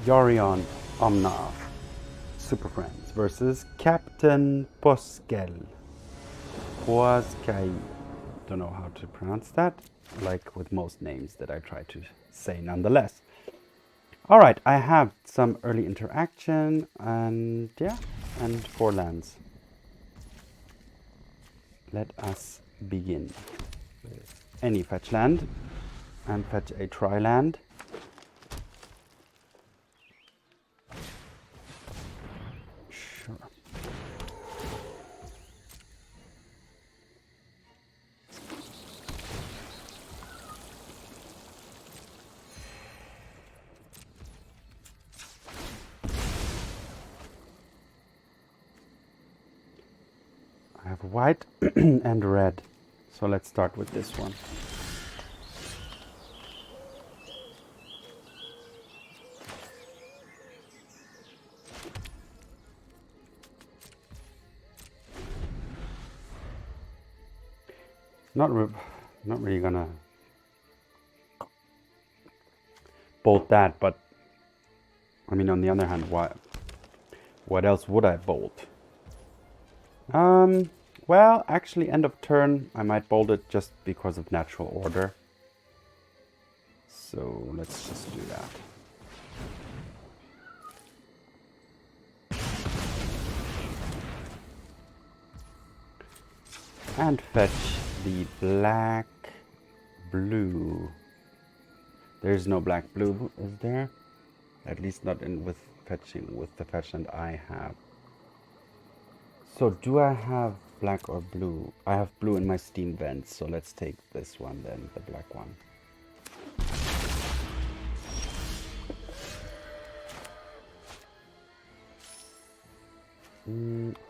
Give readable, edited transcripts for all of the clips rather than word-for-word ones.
Yorion Omnath, Super Friends, versus Captain Poskel. Poskel. Don't know how to pronounce that, like with most names that I try to say nonetheless. Alright, I have some early interaction and yeah, and 4 lands. Let us begin with any fetch land and fetch a tri-land. Sure. I have white and red, so let's start with this one. Not really gonna bolt that, but I mean, on the other hand, what else would I bolt? Well, actually, end of turn, I might bolt it just because of natural order. So let's just do that. And fetch the black blue. There's no black blue, is there? At least not in with fetching with the fetch land I have. So do I have black or blue? I have blue in my steam vents, so let's take this one then, the black one.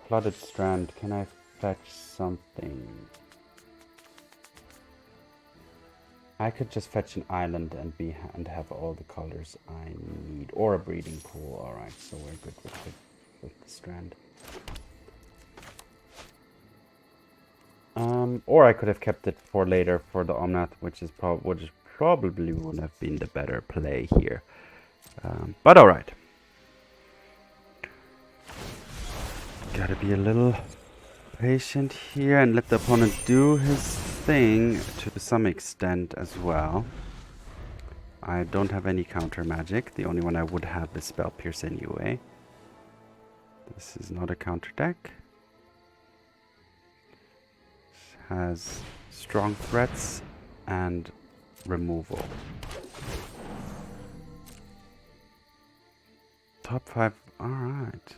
Flooded Strand, can I fetch something? I could just fetch an island and have all the colors I need, or a breeding pool. Alright, so we're good with the Strand. Or I could have kept it for later for the Omnath, which probably would have been the better play here. But alright. Gotta be a little patient here and let the opponent do his thing to some extent as well. I don't have any counter magic. The only one I would have is Spell Pierce anyway. This is not a counter deck. Has strong threats and removal. Top 5, alright.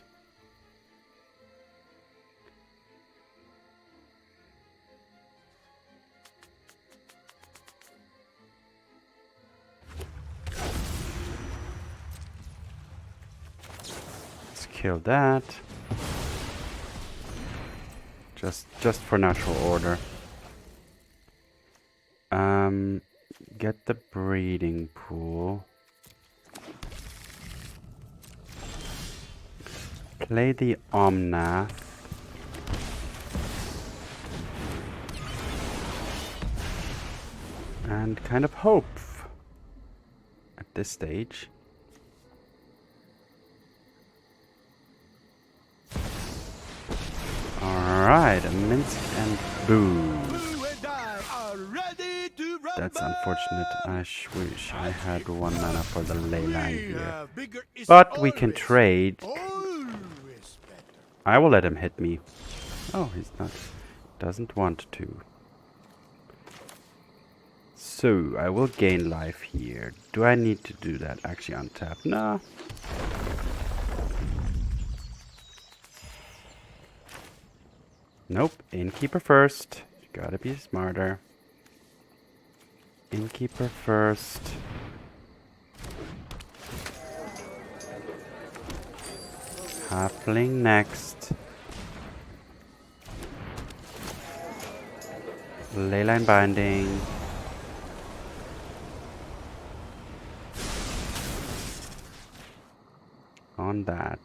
Let's kill that. Just for natural order. Get the breeding pool. Play the Omnath. And kind of hope at this stage. Alright, a Minsc and Boo. That's unfortunate. I wish I had 1 mana for the Leyline here. But we can trade. I will let him hit me. Oh, he's not. Doesn't want to. So, I will gain life here. Do I need to do that? Actually untap? Nah. Nope. Innkeeper first. Gotta be smarter. Innkeeper first. Halfling next. Leyline Binding. On that.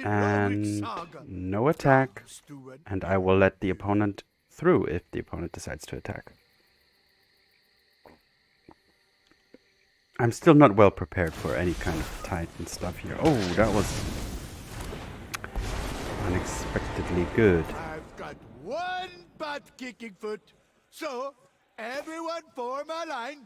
And no attack. And I will let the opponent through if the opponent decides to attack. I'm still not well prepared for any kind of Titan stuff here. Oh, that was unexpectedly good. I've got one butt-kicking foot, so everyone form a line.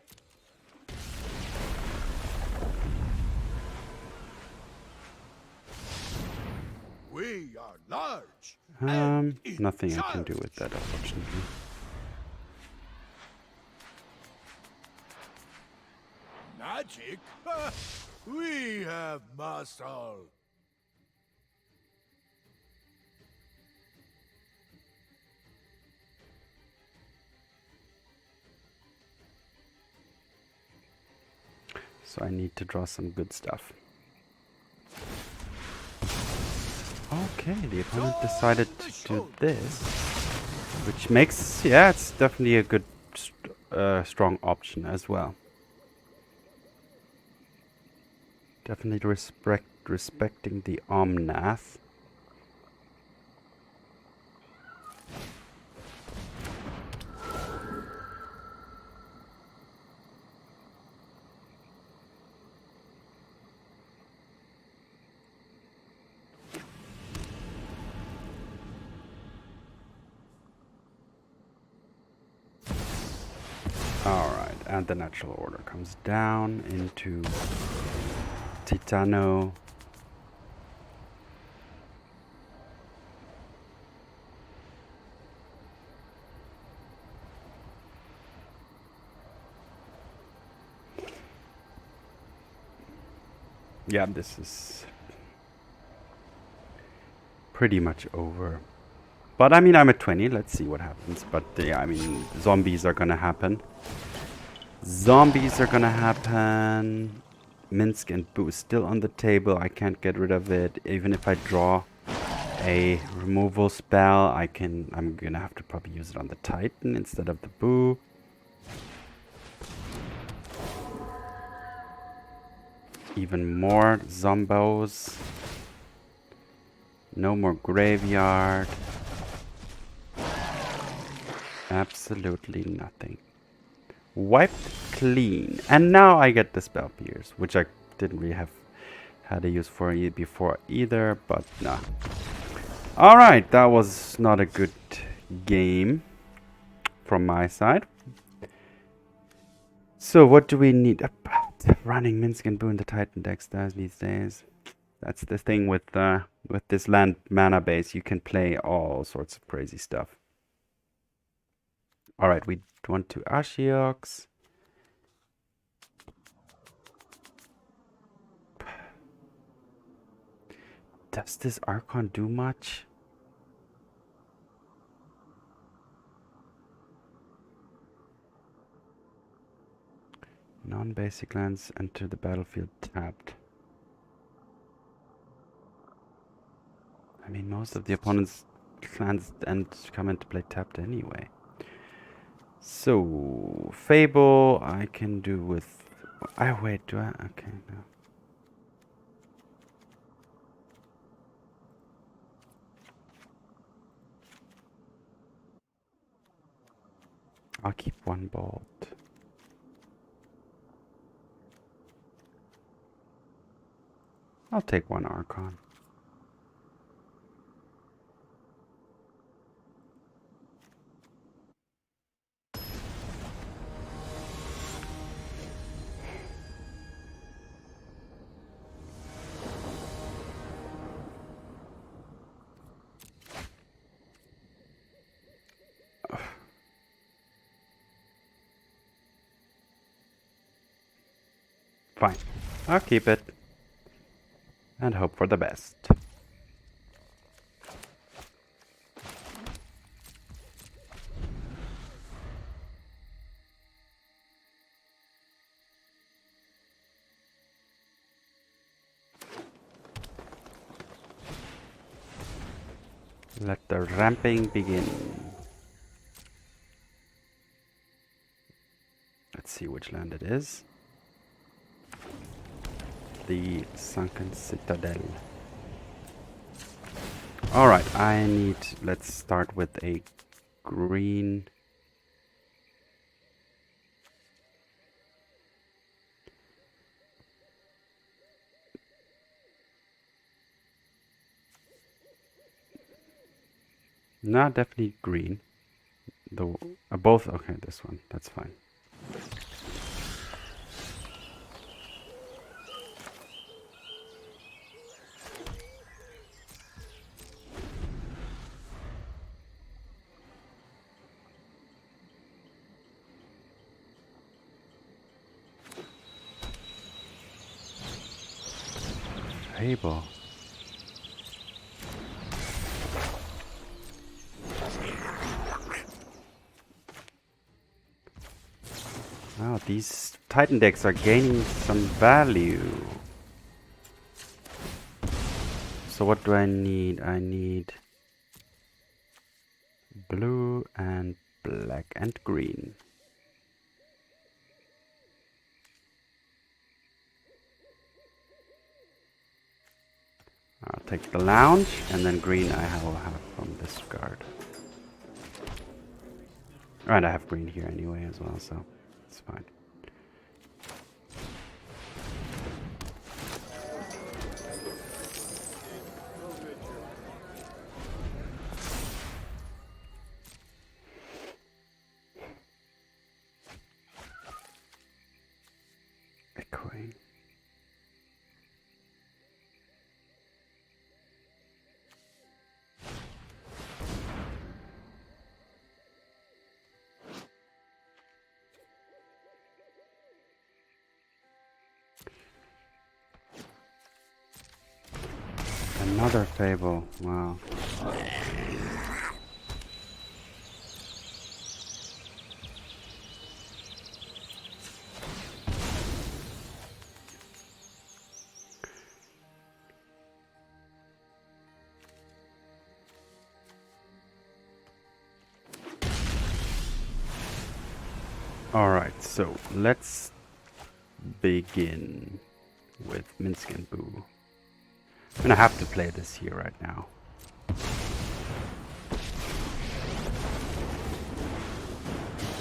We are large. Nothing I can do with that, unfortunately. Magic? We have muscle. So I need to draw some good stuff. Okay, the opponent decided to do this, which makes, yeah, it's definitely a good, strong option as well. Definitely respecting the Omnath. Alright, and the natural order comes down into Titano. Yeah, this is pretty much over. But I mean, I'm at 20. Let's see what happens. But yeah, I mean, zombies are gonna happen. Zombies are gonna happen. Minsc and Boo still on the table. I can't get rid of it. Even if I draw a removal spell, I'm gonna have to probably use it on the Titan instead of the Boo. Even more zombos. No more graveyard. Absolutely nothing. Wiped clean. And now I get the Spell Pierce, which I didn't really have had a use for before either, but nah. Alright, that was not a good game from my side. So what do we need? Running Minsc and Boo in the Titan decks these days. That's the thing with this land mana base. You can play all sorts of crazy stuff. Alright, we want to Ashiok. Does this Archon do much? Non-basic lands enter the battlefield tapped. I mean, most of the opponent's lands come into play tapped anyway. So, Fable, I can do with... wait, do I? Okay, no. I'll keep one bolt. I'll take one Archon. Fine. I'll keep it. And hope for the best. Let the ramping begin. Let's see which land it is. The Sunken Citadel. Alright, let's start with a green. No, definitely green. The both. Okay, this one. That's fine. Fable. Wow, these Titan decks are gaining some value. So what do I need? I need blue and black and green. I'll take the lounge, and then green I will have from this card. And I have green here anyway as well, so it's fine. Echoing. Another Fable, wow. Alright, so let's begin with Minsc and Boo. I'm gonna have to play this here right now.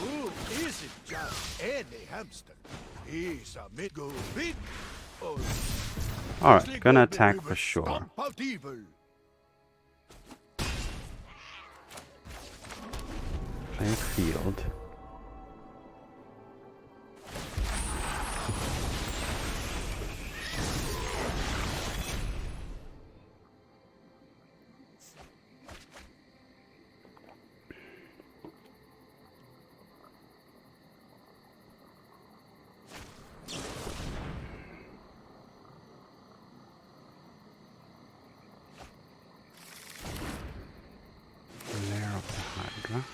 Who isn't just any hamster? He's a bit go big. Alright, gonna attack for sure. Stomp out evil. Play field. Lair of the Hydra.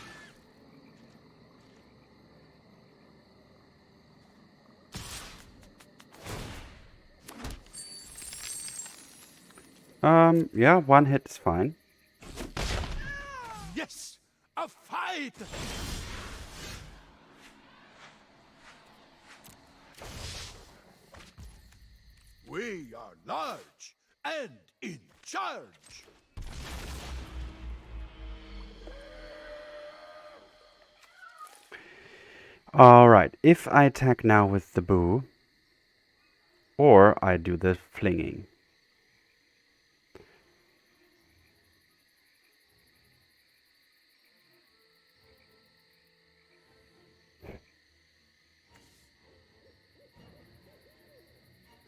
Yeah, one hit is fine. Yes, a fight. We are large and in charge. Alright, if I attack now with the Boo, or I do the flinging.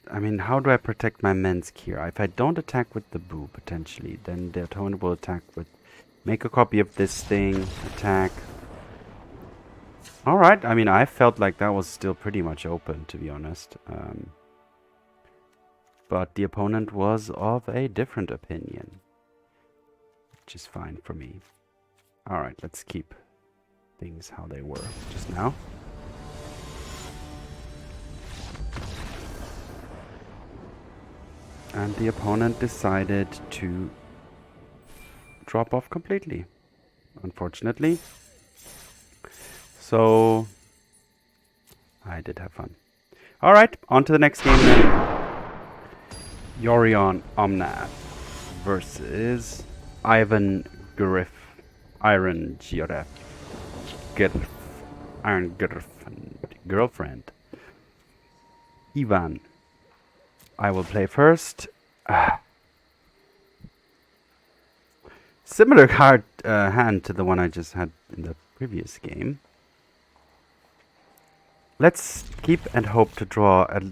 I mean, how do I protect my Minsc here? If I don't attack with the Boo, potentially, then the opponent will attack with... Make a copy of this thing, attack. Alright, I mean, I felt like that was still pretty much open, to be honest. But the opponent was of a different opinion, which is fine for me. Alright, let's keep things how they were just now. And the opponent decided to drop off completely, unfortunately. So, I did have fun. Alright, on to the next game then. Yorion Omnath versus Iron Girth, Iron Girlfriend. Ivan. I will play first. similar card hand to the one I just had in the previous game. Let's keep and hope to draw at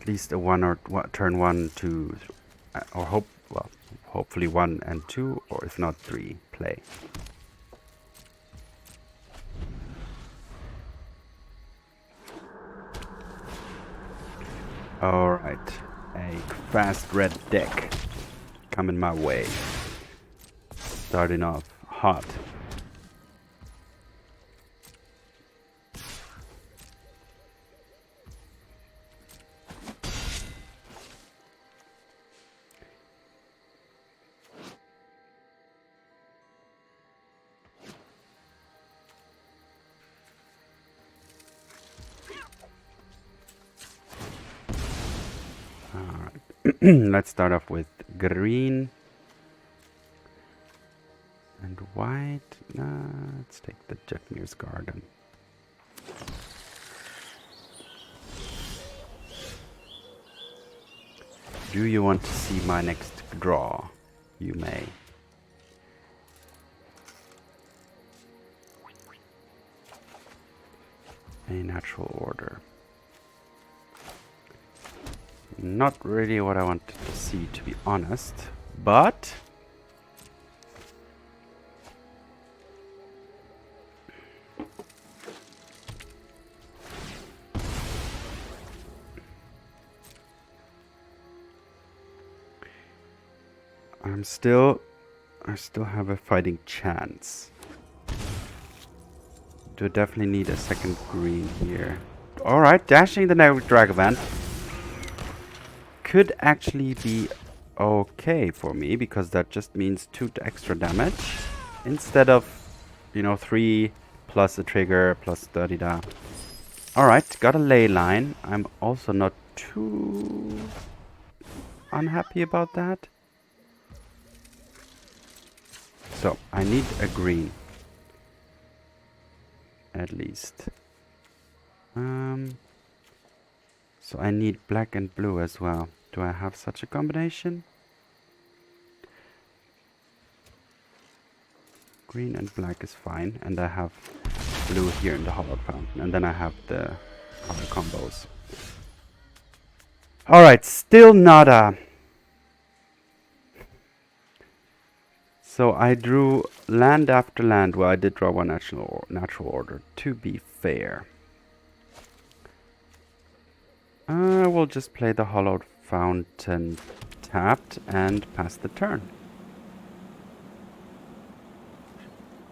least a turn 1, 2, or hopefully 1 and 2, or if not 3 play. Alright, a fast red deck coming my way. Starting off hot. Let's start off with green and white. Let's take the Jetmir's Garden. Do you want to see my next draw? You may. A natural order. Not really what I wanted to see, to be honest, but I still have a fighting chance. Do definitely need a second green here. Alright, dashing the Dragavan could actually be okay for me, because that just means 2 extra damage instead of, 3 plus a trigger plus 30 da. Alright, got a Leyline. I'm also not too unhappy about that. So, I need a green. At least. So I need black and blue as well. Do I have such a combination? Green and black is fine, and I have blue here in the Hallowed Fountain, and then I have the other combos. Alright, still nada. So I drew land after land. Well, I did draw one natural order, to be fair. I will just play the Hallowed Fountain tapped and pass the turn.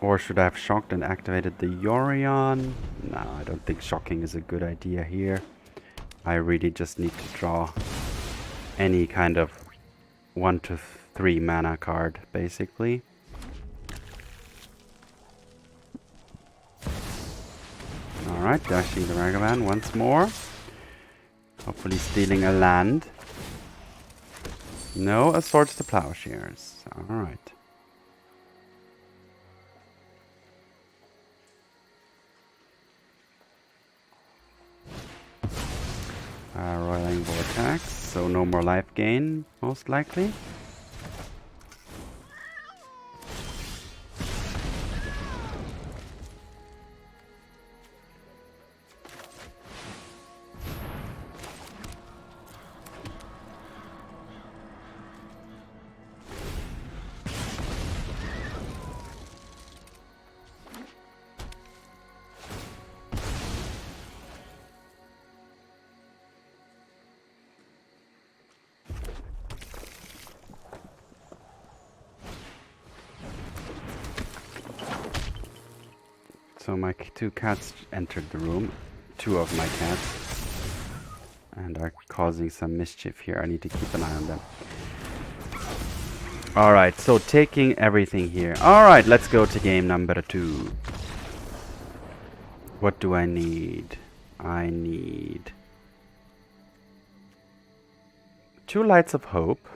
Or should I have shocked and activated the Yorion? No, I don't think shocking is a good idea here. I really just need to draw any kind of 1 to 3 mana card, basically. Alright, dashing the Ragavan once more. Hopefully stealing a land. No, a Swords to Plowshares. Alright. Roiling Vortex, so no more life gain, most likely. So my 2 cats entered the room, 2 of my cats, and are causing some mischief here. I need to keep an eye on them. Alright, so taking everything here. Alright, let's go to game number 2. What do I need? I need 2 Lights of Hope.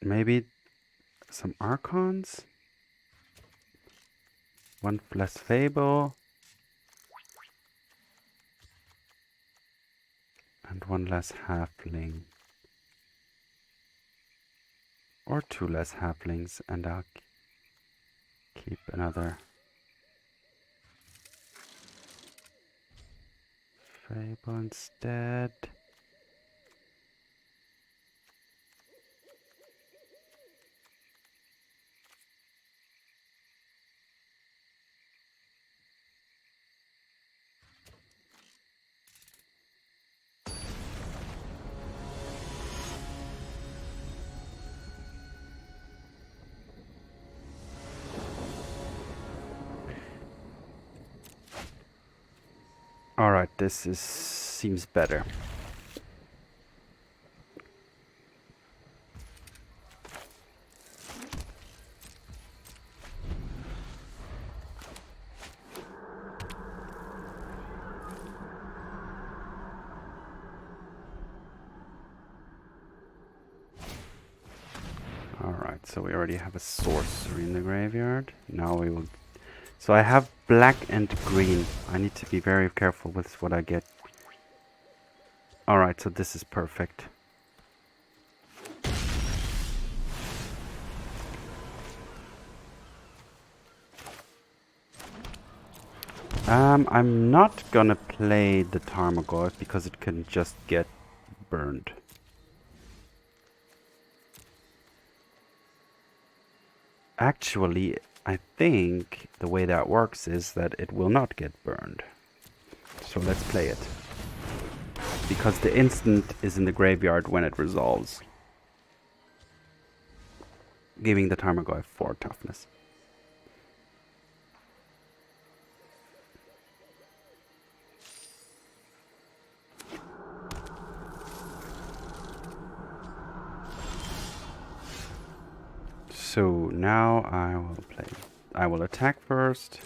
Maybe some Archons? One less Fable. And one less Halfling. Or two less Halflings, and I'll keep another Fable instead. Alright, seems better. Alright, so we already have a sorcery in the graveyard. Now we will... So I have black and green. I need to be very careful with what I get. Alright, so this is perfect. I'm not gonna play the Tarmogoyf because it can just get burned. Actually, I think the way that works is that it will not get burned. So let's play it. Because the instant is in the graveyard when it resolves. Giving the Tarmogoyf 4 toughness. So now I will attack first.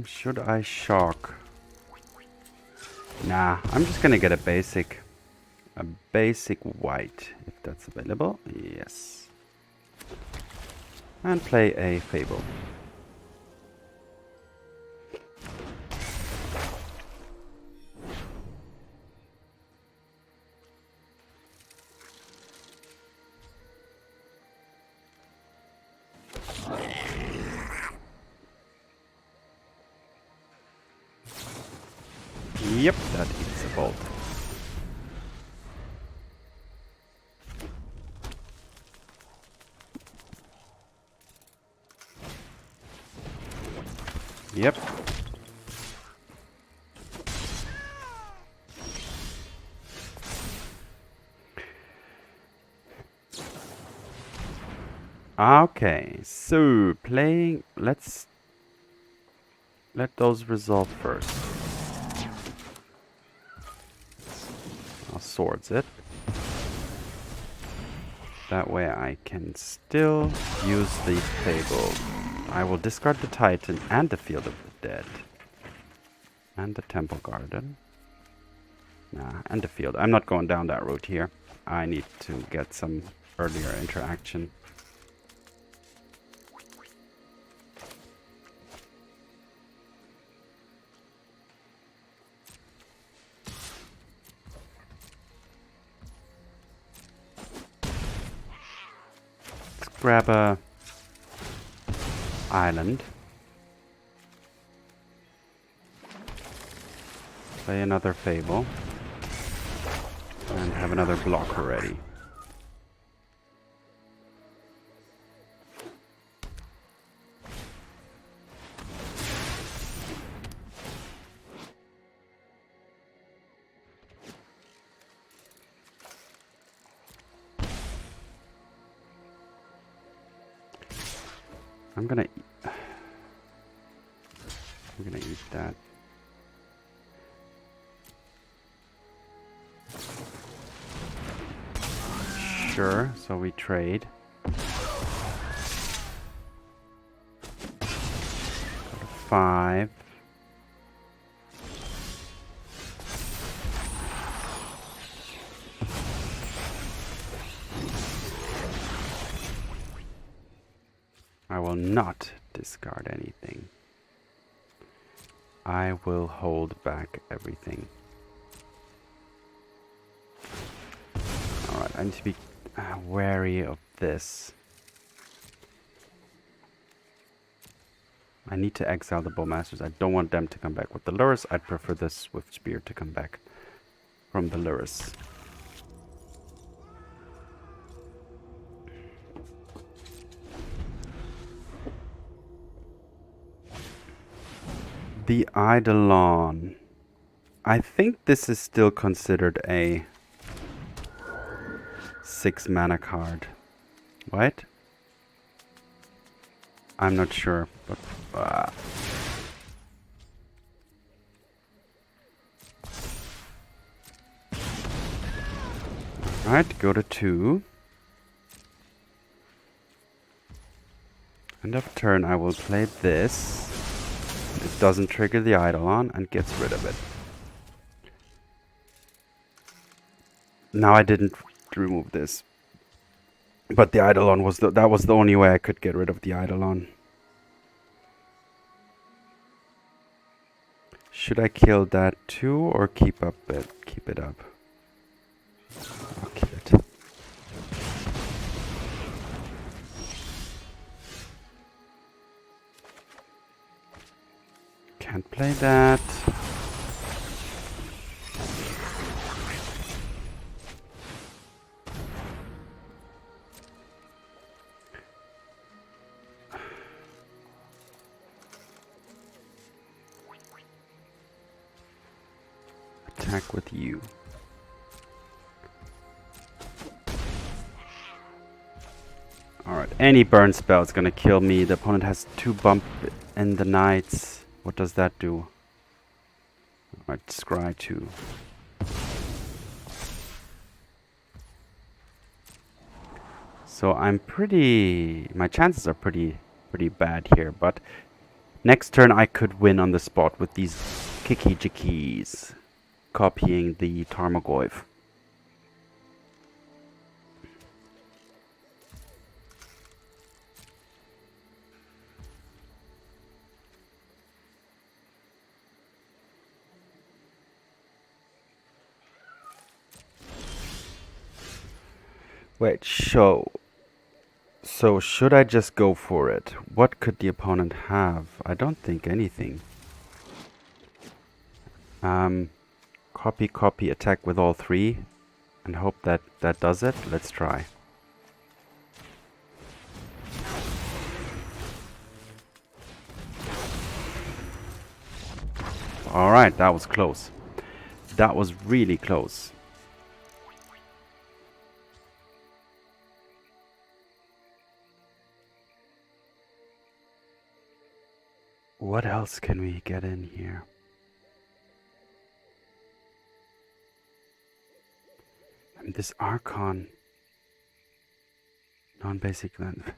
Should I shock? Nah, I'm just gonna get a basic white, if that's available. Yes. And play a Fable. Yep, that eats a bolt. Yep. Okay, so playing, let's let those resolve first. I'll swords it. That way I can still use the Fable. I will discard the Titan and the Field of the Dead. And the Temple Garden. Nah, and the field. I'm not going down that route here. I need to get some earlier interaction. Let's grab a island. Play another Fable. And have another blocker ready. I'm gonna eat that. Sure, so we trade. Go to 5. will not discard anything. I will hold back everything. Alright, I need to be wary of this. I need to exile the Bowmasters. I don't want them to come back with the Lurrus. I'd prefer the Swift Spear to come back from the Lurrus. The Eidolon. I think this is still considered a 6 mana card. What? I'm not sure, but alright, go to 2. End of turn, I will play this. It doesn't trigger the Eidolon and gets rid of it. Now I didn't remove this, but the Eidolon was that was the only way I could get rid of the Eidolon. Should I kill that too, or keep it up? I'll kill it. Can't play that. Attack with you. Alright, any burn spell is gonna kill me. The opponent has 2 bump in the knights. What does that do? Alright, scry 2. So I'm my chances are pretty bad here, but next turn I could win on the spot with these kicky jickies, copying the Tarmogoyf. Wait, so should I just go for it? What could the opponent have? I don't think anything. Copy, attack with all 3 and hope that does it. Let's try. Alright, that was close. That was really close. What else can we get in here? And this Archon. Non-basic land.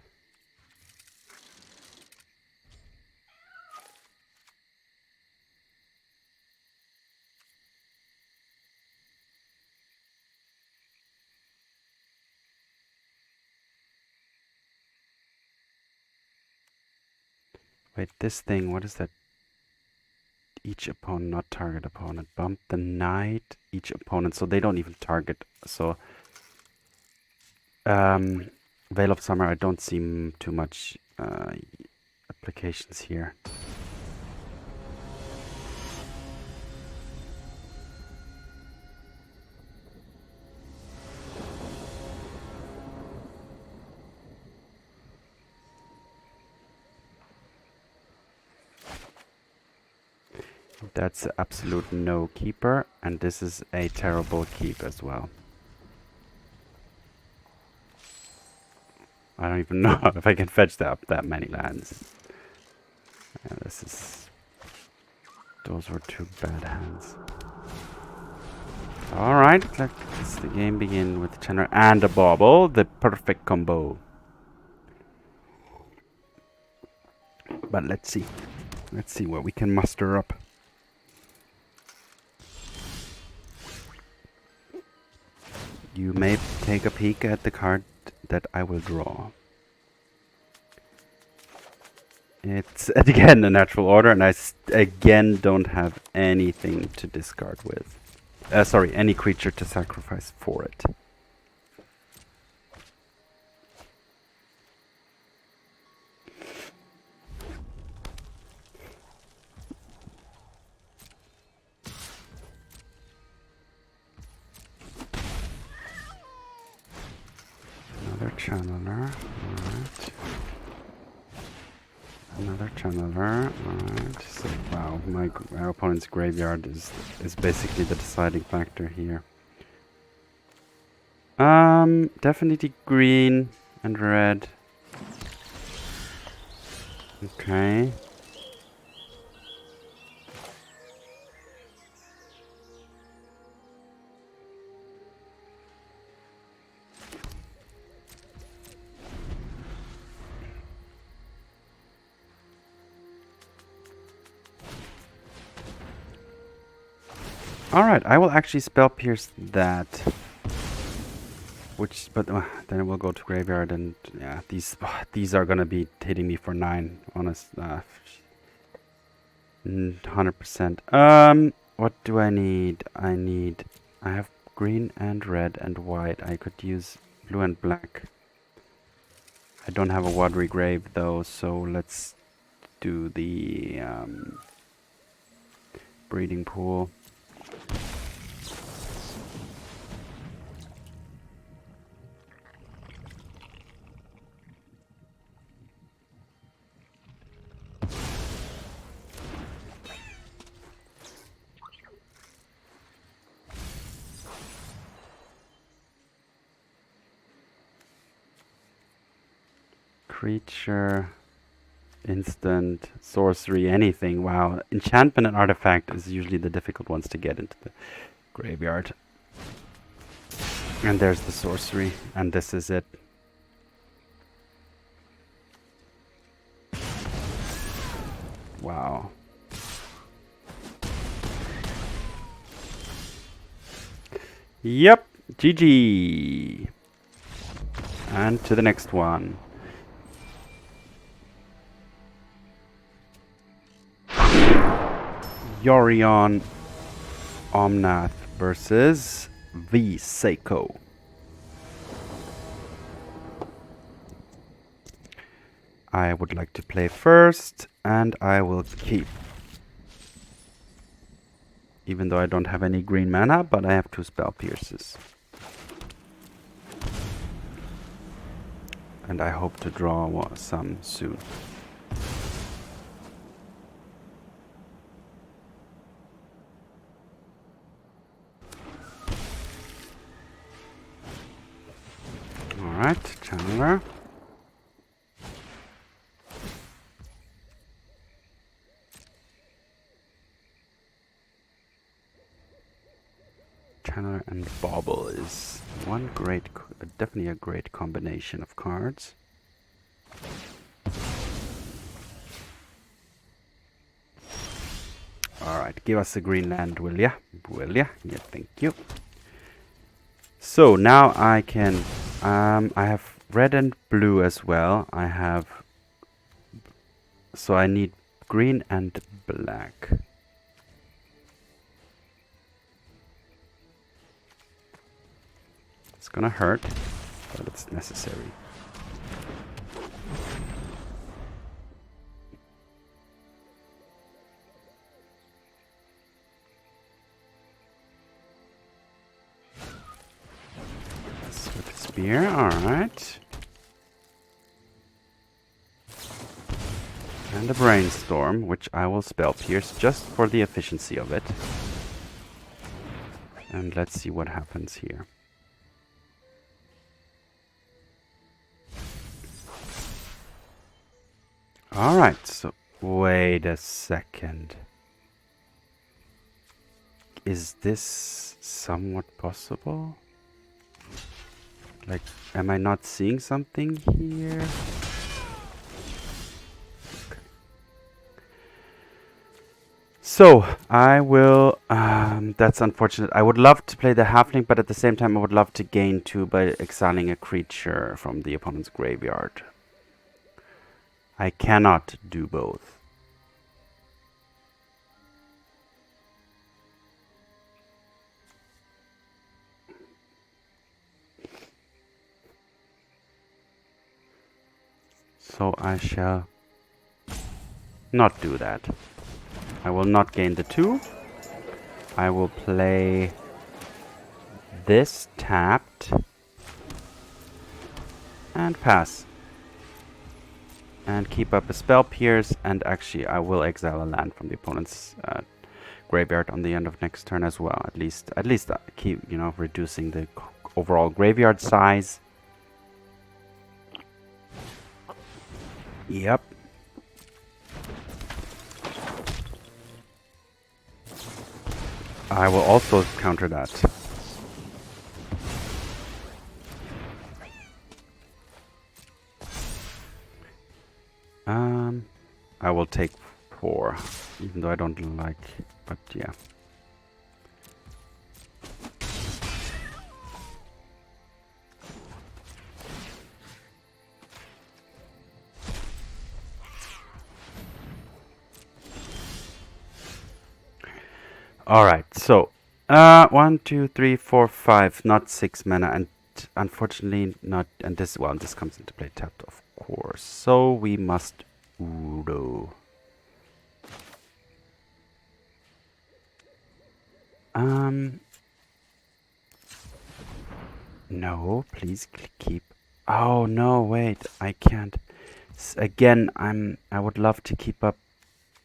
Wait, this thing, what is that? Each opponent, not target opponent. Bump the knight, each opponent, so they don't even target. So, Veil of Summer, I don't see too much applications here. That's absolute no keeper, and this is a terrible keep as well. I don't even know if I can fetch that many lands. Yeah, those were 2 bad hands. Alright, let's the game begin with Tenor and a Bauble, the perfect combo. But let's see what we can muster up. You may take a peek at the card that I will draw. It's again a natural order, and I again don't have anything to discard with. Sorry, any creature to sacrifice for it. Another channeler, alright. Another channeler, alright. So, wow, our opponent's graveyard is basically the deciding factor here. Definitely green and red. Okay. Alright, I will actually spell pierce that. But then it will go to graveyard, and yeah, these are gonna be hitting me for 9, honest. 100%. What do I need? I have green and red and white. I could use blue and black. I don't have a watery grave though, so let's do the breeding pool. Creature, instant, sorcery, anything. Wow, enchantment and artifact is usually the difficult ones to get into the graveyard. And there's the sorcery, and this is it. Wow. Yep, GG. And to the next one. Yorion Omnath versus V Seiko. I would like to play first, and I will keep. Even though I don't have any green mana, but I have 2 spell pierces. And I hope to draw some soon. Alright, channeler. Channeler and Bauble is one great, definitely a great combination of cards. Alright, give us a green land, will ya? Will ya? Yeah, thank you. So now I can, I have red and blue as well. So I need green and black. It's gonna hurt, but it's necessary. With spear, alright. And a brainstorm, which I will spell pierce just for the efficiency of it. And let's see what happens here. Alright, so wait a second. Is this somewhat possible? Like, am I not seeing something here? Okay. So, I will, that's unfortunate. I would love to play the halfling, but at the same time I would love to gain 2 by exiling a creature from the opponent's graveyard. I cannot do both. So I shall not do that. I will not gain the 2. I will play this tapped and pass. And keep up a spell pierce, and actually I will exile a land from the opponent's graveyard on the end of next turn as well. At least keep, you know, reducing the overall graveyard size. Yep. I will also counter that. I will take 4, even though I don't like, but yeah. Alright, so 1, 2, 3, 4, 5, not 6 mana, and unfortunately not, and this, well, this comes into play tapped, of course. So we must Udo. No, please keep. Oh no, wait, I can't. Again, I would love to keep up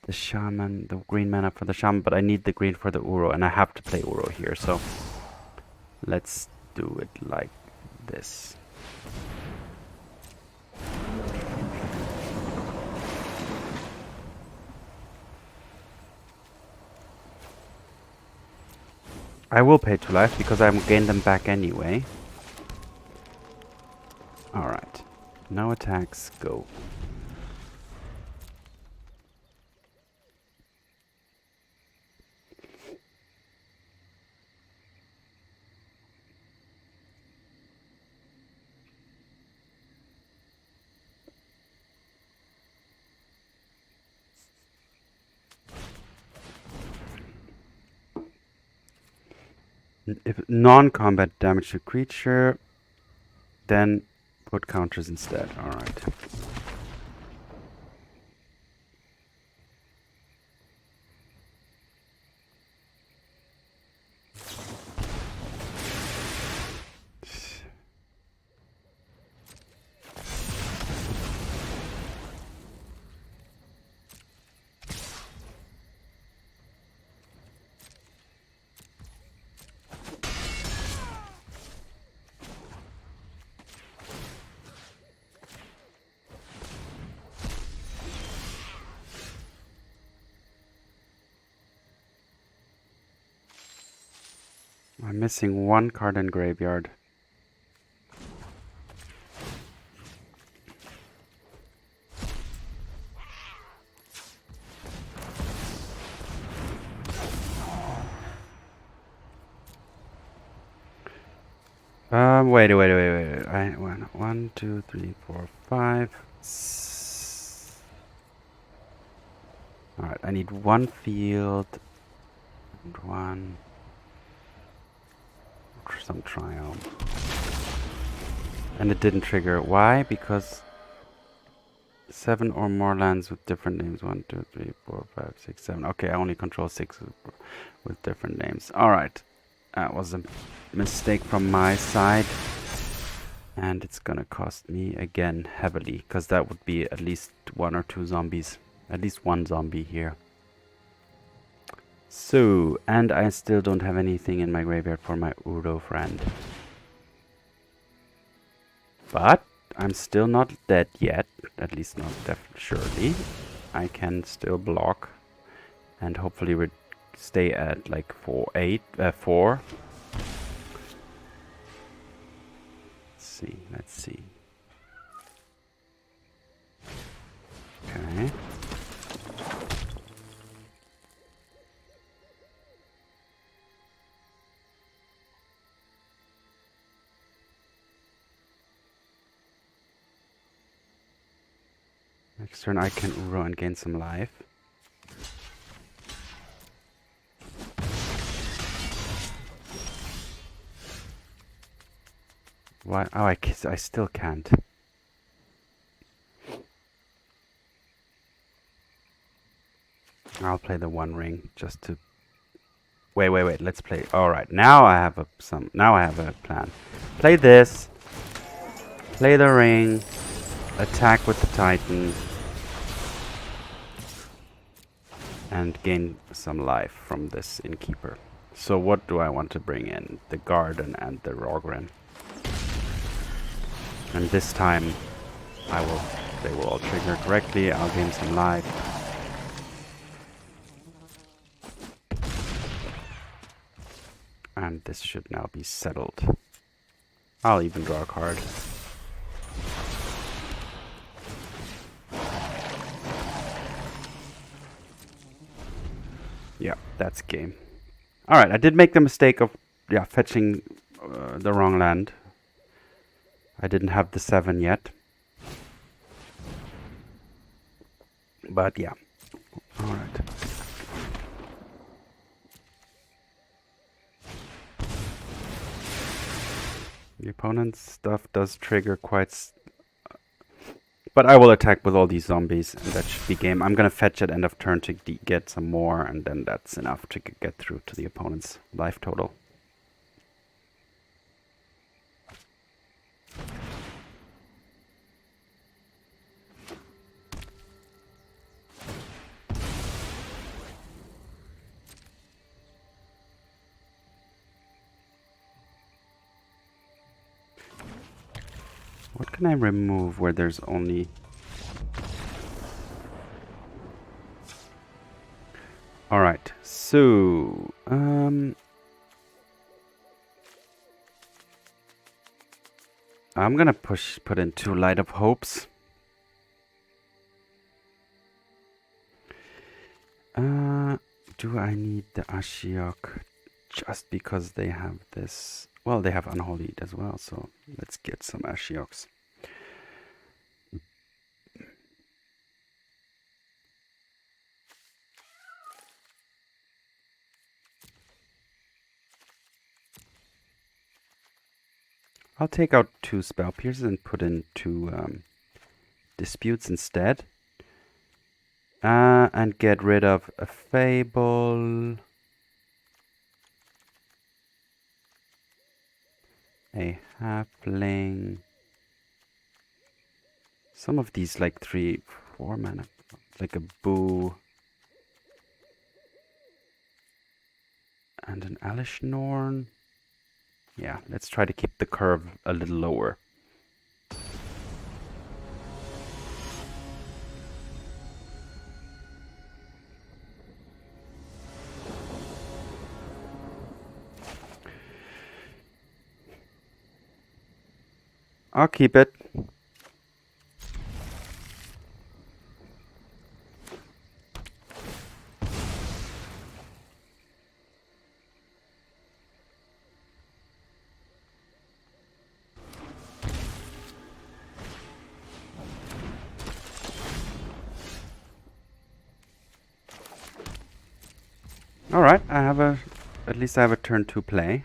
the shaman, the green mana for the shaman, but I need the green for the Uro, and I have to play Uro here, so let's do it like this. I will pay 2 life because I will gain them back anyway. Alright. No attacks, go. If non-combat damage to creature, then put counters instead. Alright. I'm missing 1 card in graveyard. Wait. 1, 2, 3, 4, 5. Alright, I need 1 field and 1. Some Triome. And it didn't trigger. Why? Because 7 or more lands with different names. 1, 2, 3, 4, 5, 6, 7. Okay, I only control 6 with different names. Alright. That was a mistake from my side. And it's gonna cost me again heavily. Because that would be at least 1 or 2 zombies. At least 1 zombie here. So, and I still don't have anything in my graveyard for my Udo friend. But I'm still not dead yet, at least not surely. I can still block and hopefully stay at like 4. Let's see. Okay. I Next turn I can Uro and gain some life. Why? Oh, I still can't. I'll play the One Ring just to. Wait. Let's play. All right. Now I have Now I have a plan. Play this. Play the ring. Attack with the Titan. And gain some life from this Innkeeper. So what do I want to bring in? The Garden and the Raugrin. And this time they will all trigger correctly. I'll gain some life. And this should now be settled. I'll even draw a card. Yeah, that's game. Alright, I did make the mistake of fetching the wrong land. I didn't have the 7 yet. But yeah. Alright. The opponent's stuff does trigger quite... but I will attack with all these zombies, and that should be game. I'm gonna fetch at end of turn to get some more, and then that's enough to get through to the opponent's life total. What can I remove where there's only... Alright, so... I'm gonna put in 2 Light of Hopes. Do I need the Ashiok just because they have this... Well, they have Unholy as well, so let's get some Ashioks. I'll take out 2 Spell Pierces and put in 2 Disputes instead. And get rid of a Fable... a Halfling. Some of these like 3-4 mana, like a Boo. And an Elesh Norn. Yeah, let's try to keep the curve a little lower. I'll keep it. Alright, at least I have a turn to play.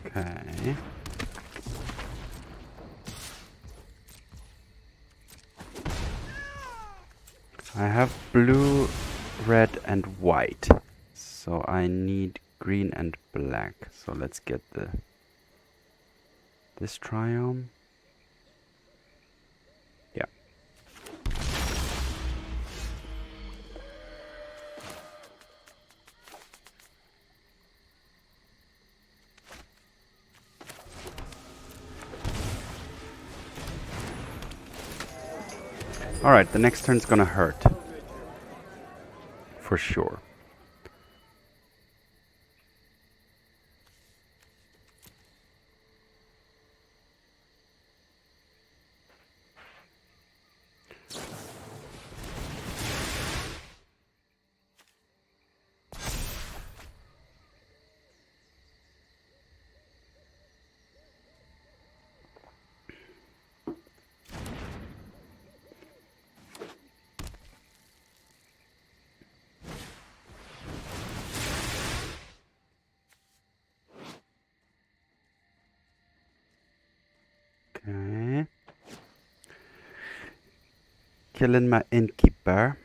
Okay. I have blue, red, and white. So I need green and black. So let's get this Triome. Yeah. Alright, the next turn's gonna hurt. For sure. Killing my innkeeper.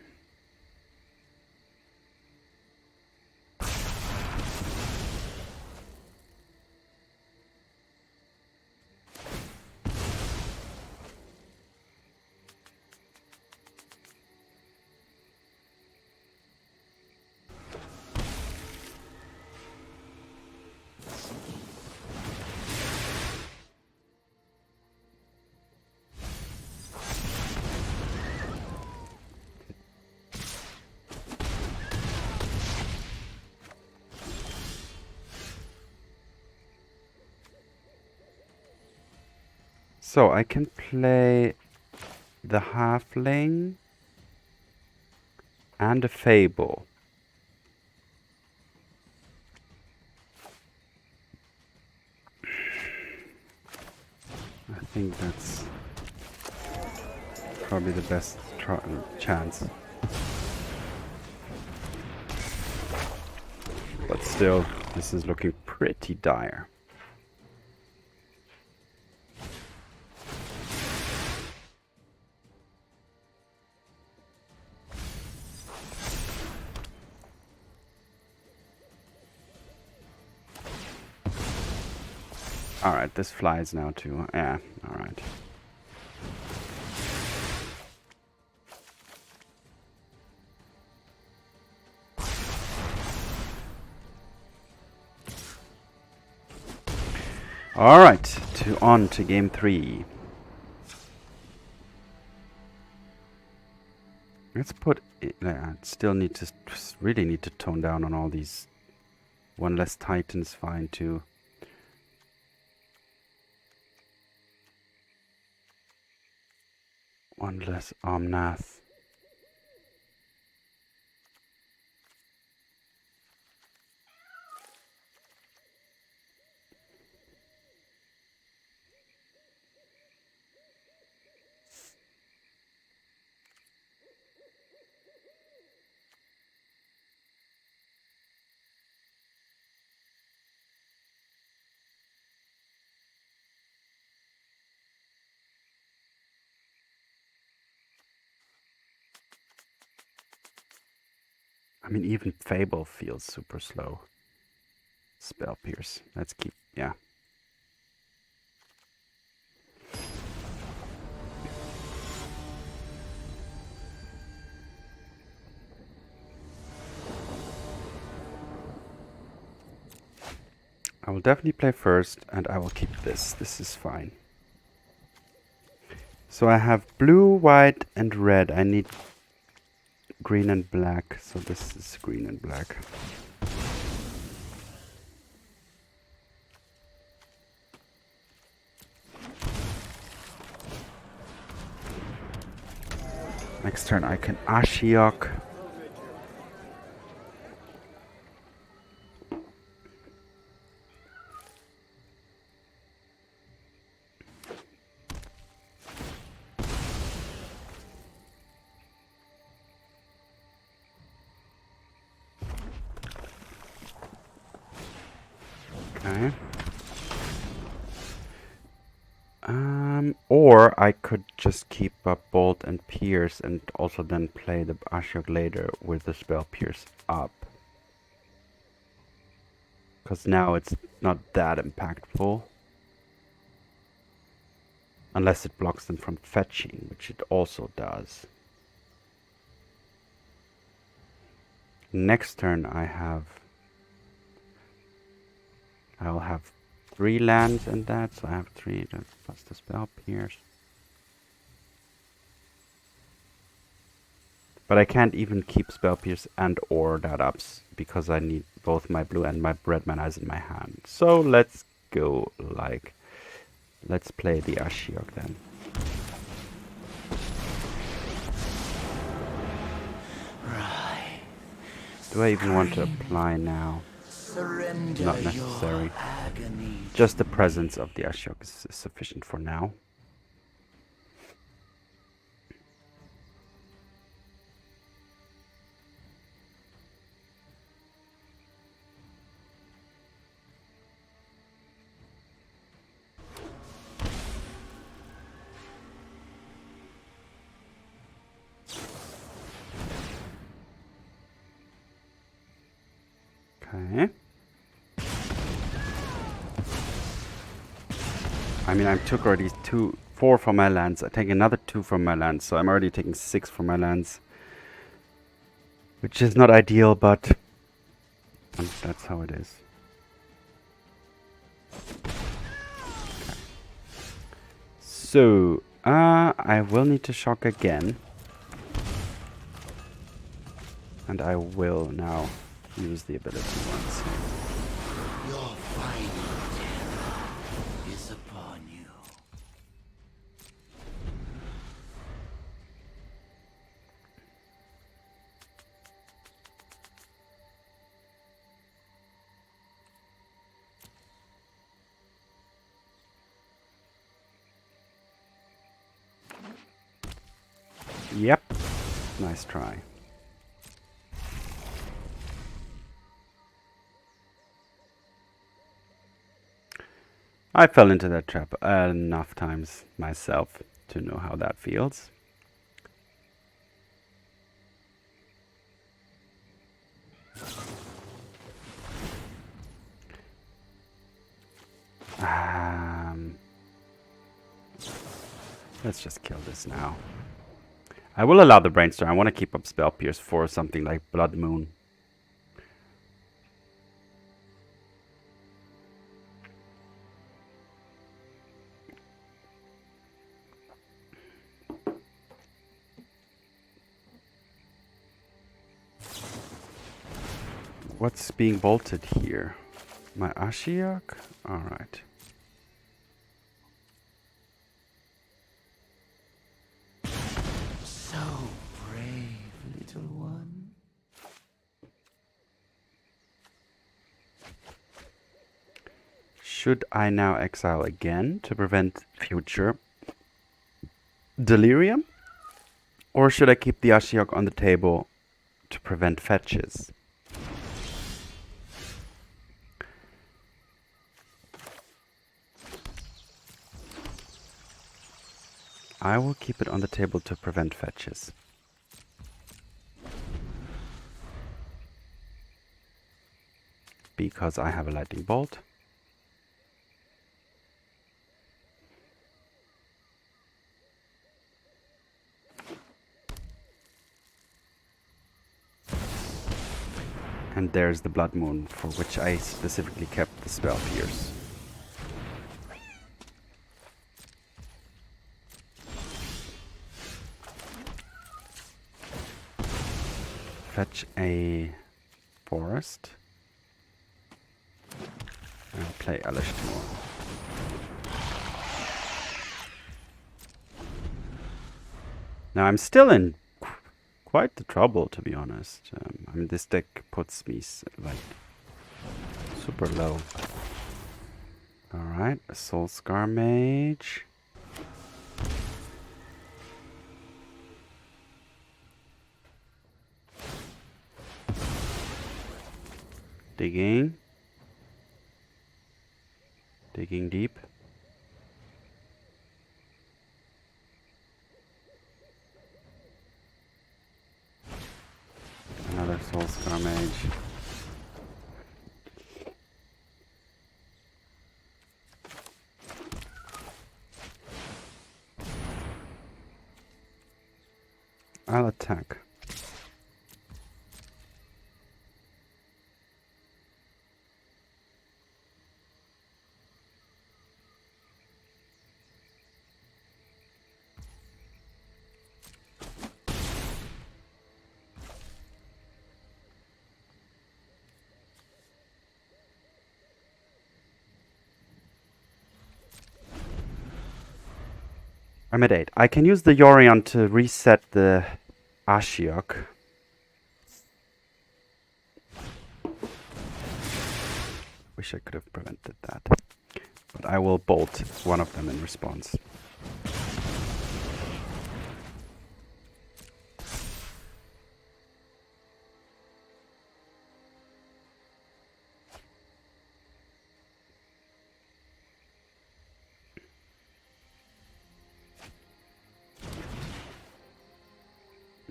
So I can play the halfling and a Fable. I think that's probably the best chance. But still, this is looking pretty dire. Alright, this flies now too. Yeah, alright. Alright, on to game 3. Let's put it, still really need to tone down on all these. One less Titan's fine too. One less Omnath. I mean, even Fable feels super slow. Spell Pierce. Let's keep, yeah. I will definitely play first, and I will keep this. This is fine. So I have blue, white, and red. I need green and black, so this is green and black. Next turn I can Ashiok. Okay. Or I could just keep up Bolt and Pierce and also then play the Ashiok later with the Spell Pierce up. Because now it's not that impactful. Unless it blocks them from fetching, which it also does. Next turn I'll have 3 lands and that, so I have 3 plus the Spell Pierce. But I can't even keep Spell Pierce and or that up because I need both my blue and my red mana in my hand. So let's go let's play the Ashiok then. Right. Do I even want to apply now? Surrender. Not necessary. Your agony. Just the presence of the Ashiok is sufficient for now. Okay. I mean, I took already 4 from my lands. I take another 2 from my lands, so I'm already taking 6 from my lands. Which is not ideal, but that's how it is. Okay. So, I will need to shock again. And I will now use the ability once. Your final terror is upon you. Yep. Nice try. I fell into that trap enough times myself to know how that feels. Let's just kill this now. I will allow the brainstorm. I want to keep up Spell Pierce for something like Blood Moon. What's being bolted here? My Ashiok? Alright. So brave, little one. Should I now exile again to prevent future delirium? Or should I keep the Ashiok on the table to prevent fetches? I will keep it on the table to prevent fetches. Because I have a lightning bolt. And there's the Blood Moon, for which I specifically kept the Spell Pierce. Fetch a forest. And play Elesh tomorrow. Now I'm still in quite the trouble, to be honest. I mean, this deck puts me like super low. Alright, a Soul Scar Mage. Digging. Digging deep. Another Soul Scar Mage. I'll attack. I'm at 8. I can use the Yorion to reset the Ashiok. Wish I could have prevented that. But I will bolt one of them in response.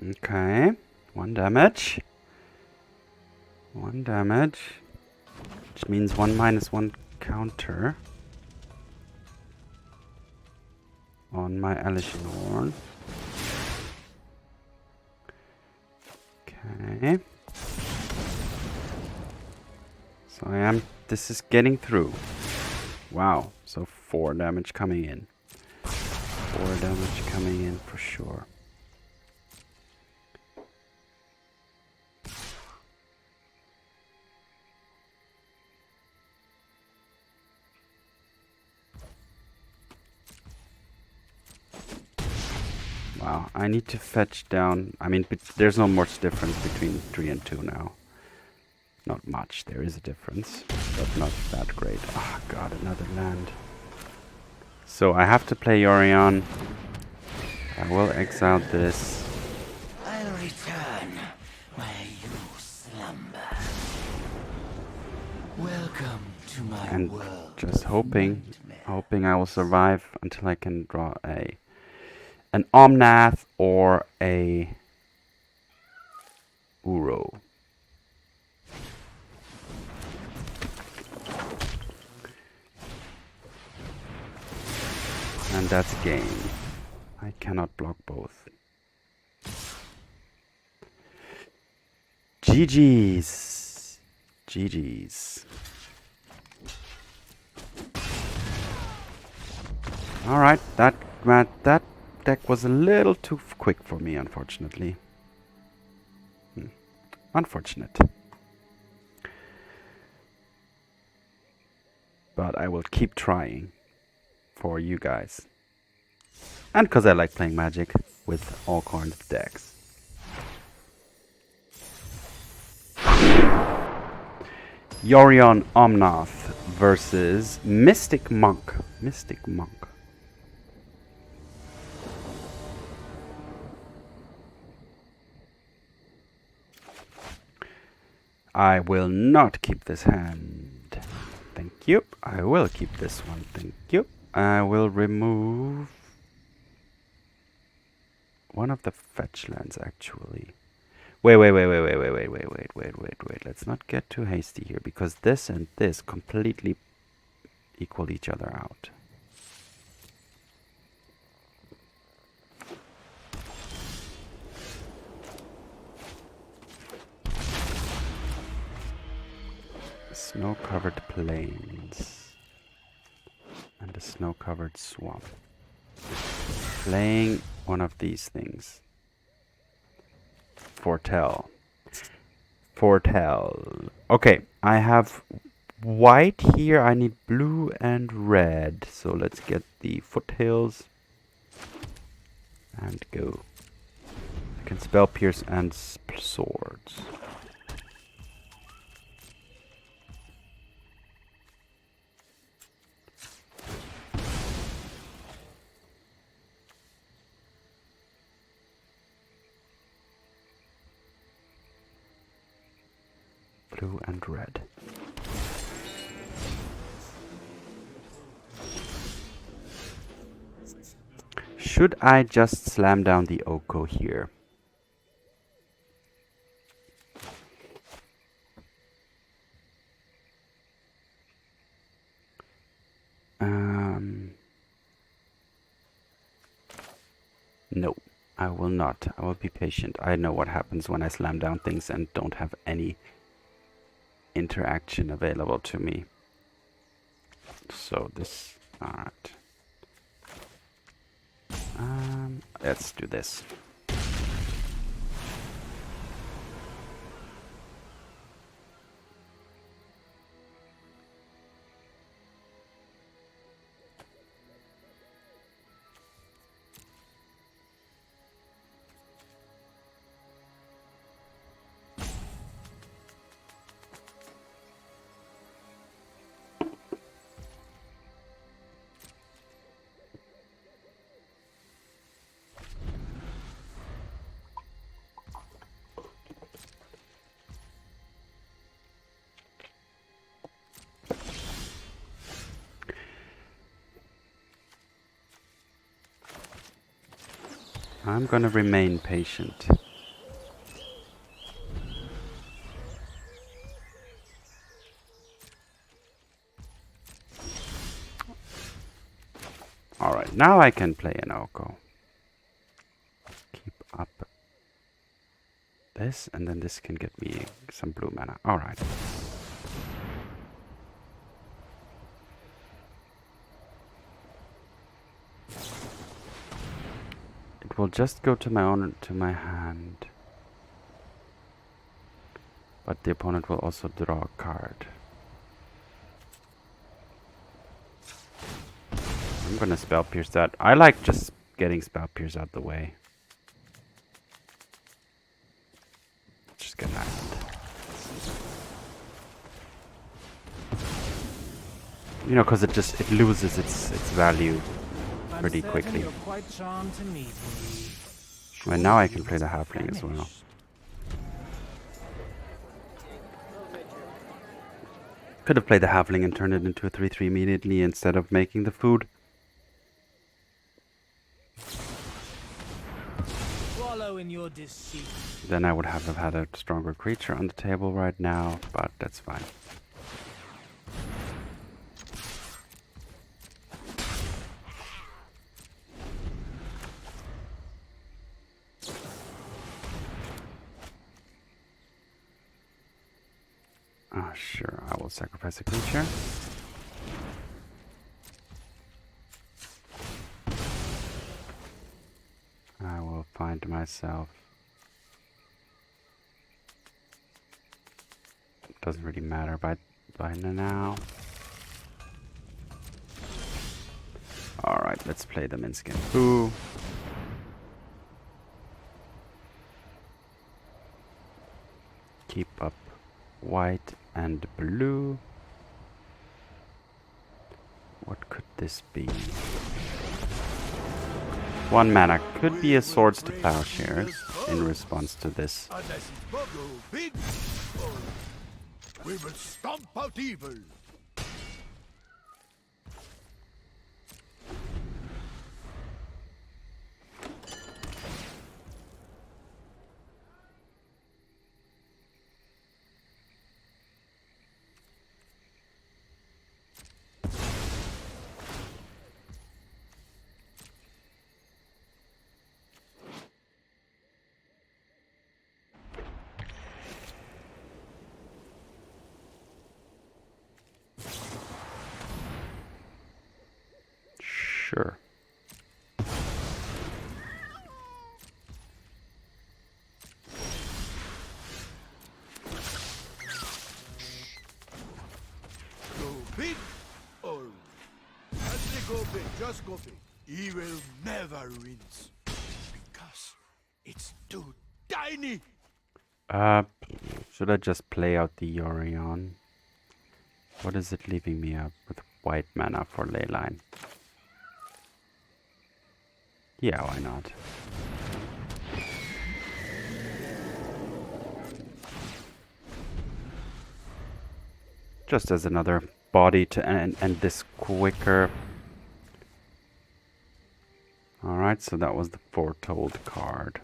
Okay, 1 damage. 1 damage. which means 1/1 counter on my Elesh Norn. Okay. So this is getting through. Wow, so 4 damage coming in. 4 damage coming in for sure. Wow, I need to fetch down. I mean, there's not much difference between 3 and 2 now. Not much, there is a difference, but not that great. Oh god, another land. So I have to play Yorion. I will exile this. I'll return where you slumber. Welcome to my And world. just hoping I will survive until I can draw an Omnath or a Uro. And that's game. I cannot block both. GG's. GG's. Alright, that deck was a little too quick for me, unfortunately. Unfortunate. But I will keep trying for you guys. And because I like playing Magic with all kinds of decks. Yorion Omnath versus Mystic Monk. Mystic Monk. I will not keep this hand. Thank you. I will keep this one. Thank you. I will remove one of the fetch lands, actually. Wait. Let's not get too hasty here, because this and this completely equal each other out. Snow-covered plains and a snow-covered swamp. Playing one of these things. Foretell. Okay, I have white here. I need blue and red. So let's get the foothills and go. I can spell pierce and swords. Blue and red. Should I just slam down the Oko here? No, I will not. I will be patient. I know what happens when I slam down things and don't have any interaction available to me. So this, alright. Let's do this. I'm gonna remain patient. Now I can play an Oko. Keep up this, and then this can get me some blue mana. Alright. It will just go to my hand. But the opponent will also draw a card. I'm gonna Spell Pierce that. I like just getting Spell Pierce out the way. Just get an island. You know, because it loses its value pretty quickly. And now I can play the Halfling as well. Could have played the Halfling and turned it into a 3/3 immediately instead of making the food. In your deceit. Then I would have had a stronger creature on the table right now, but that's fine. Sure, I will sacrifice a creature. I will find myself. Doesn't really matter by now. Alright, let's play the Minsc and Poo. Keep up white and blue. What could this be? 1 mana could be a Swords to Plowshares in response to this. We will stomp out evil. Sure. Go big or as they go big, just go big. Evil never wins because it's too tiny. Should I just play out the Yorion? What is it leaving me up with white mana for Leyline? Yeah, why not? Just as another body to end this quicker. Alright, so that was the Foretold card.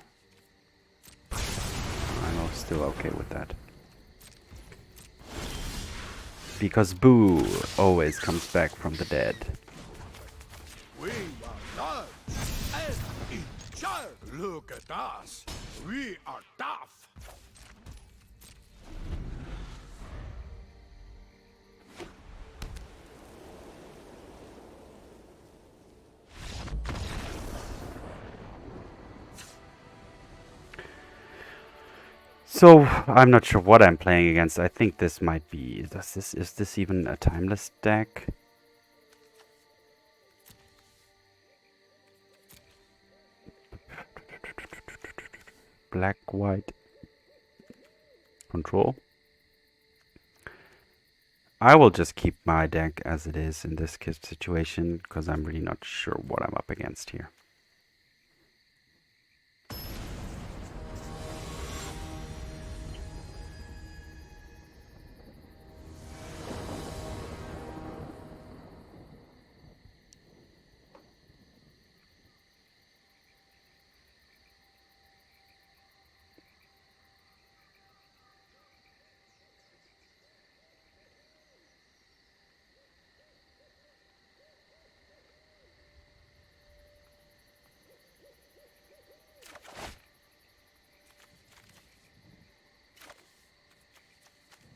I'm still okay with that. Because Boo always comes back from the dead. We are large and in charge. Look at us. We are tough. So I'm not sure what I'm playing against. I think this might be. Is this even a timeless deck? Black, white, control. I will just keep my deck as it is in this situation because I'm really not sure what I'm up against here.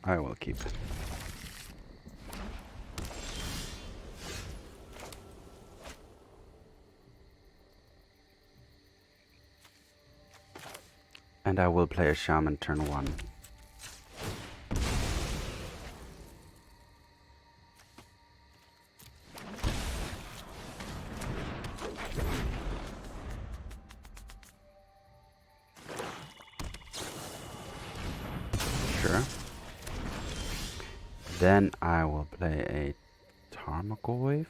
I will keep. And I will play a Shaman turn 1. Sure. Then I will play a Tarmogoyf.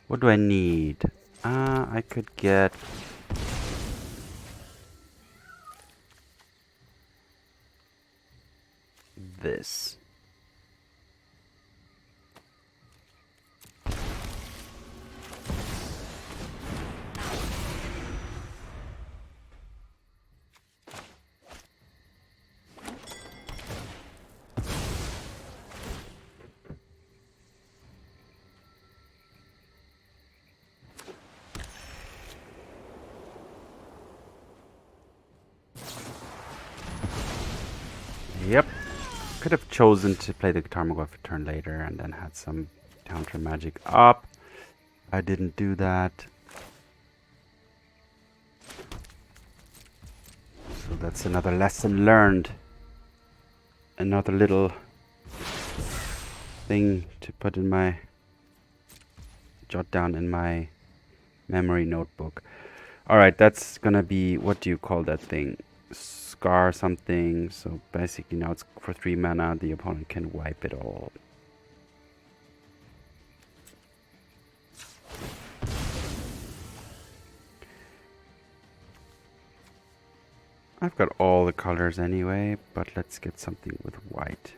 What do I need? I could get this. Yep. Could have chosen to play the Tarmogoyf for turn later and then had some counter magic up. I didn't do that. So that's another lesson learned. Another little thing to put in my... jot down in my memory notebook. Alright, that's gonna be... what do you call that thing? Scar something. So basically now it's for 3 mana. The opponent can wipe it all. I've got all the colors anyway, but let's get something with white.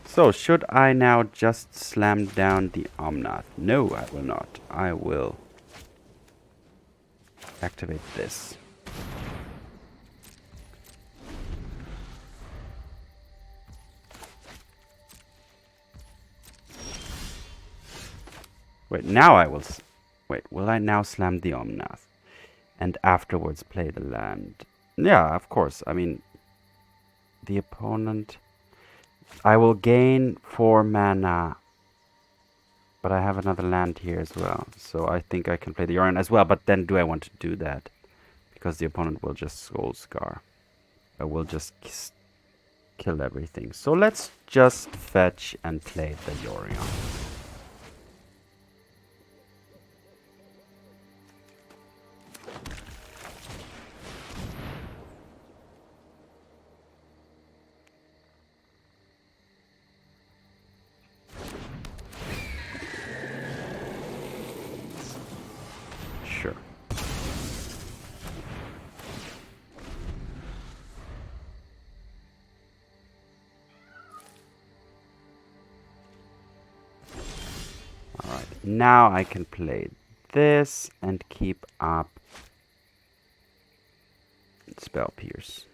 So, should I now just slam down the Omnath? No, I will not. I will activate this. Wait, now I will... Wait, will I now slam the Omnath? And afterwards play the land? Yeah, of course. I mean, the opponent... I will gain 4 mana. But I have another land here as well. So I think I can play the Yorion as well. But then do I want to do that? Because the opponent will just Soul Scar. I will just kill everything. So let's just fetch and play the Yorion. Sure. Alright, now I can play this and keep up Spell Pierce.